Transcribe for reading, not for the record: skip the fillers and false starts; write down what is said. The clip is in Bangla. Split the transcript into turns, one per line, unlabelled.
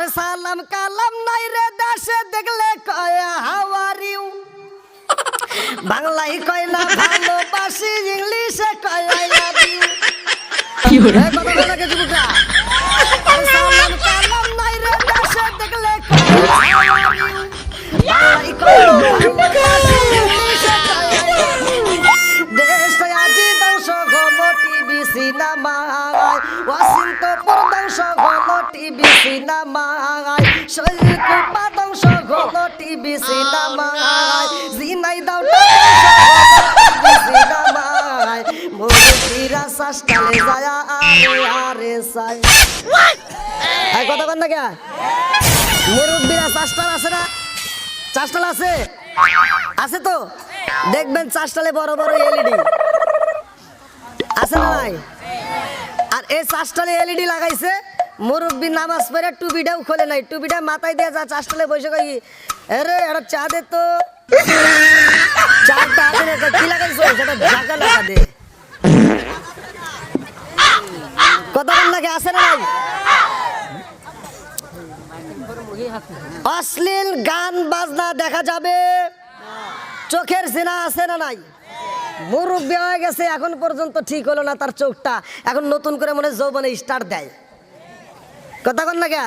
আরে সালাম কালাম নাই রে দেশে দেখলে কয় হাউ আর ইউ, বাংলায় কয় না ভালোবাসি, ইংলিশে কয় আই লাভ ইউ। কি হলো কথা বলা কে যুবকরা? আরে সালাম কালাম নাই রে দেশে দেখলে কয় হাউ আর ইউ, বাংলায় কয় না ভালোবাসি, ইংলিশে কয় আই লাভ ইউ। দেশে আজি ধ্বংস হলো টিভি সিনেমায়, ওয়াশিংটন ধ্বংস হলো টিভি সিনেমায়, শৈলকুপা ধ্বংস হলো টিভি সিনেমায়, ঝিনাইদহ ধ্বংস হলো টিভি সিনেমায়, মুরব্বিরা শ্বাসকালে যায় আরে আরে সাই। এই কথা কন না কে? মুরব্বিরা শ্বাসটাল আছে না? শ্বাসটাল আছে? আছে তো? দেখবেন শ্বাসটালে বড় বড় এলইডি আছে না নাই? আর এই শ্বাসটালে এলইডি লাগাইছে, মুরব্বী নামাজ পড়ে টুপিটাও খোলে নাই, টুপিটা মাথায় দিয়ে যা শ্বাসটালে বসে কই আরে একটা চা দে তো, চাটা দে না, কি লাগাইছো সেটা ঢাকা লাগা দে। কথা বল লাগে আছে না নাই? অশ্লীল গান বাজনা দেখা যাবে, চোখের জিনা আছে না নাই? মুরব্বী হয়ে গেছে এখন পর্যন্ত ঠিক হলো না তার চোখটা, এখন নতুন করে মনে যৌবনে স্টার্ট দেয়। কথা কন না কে?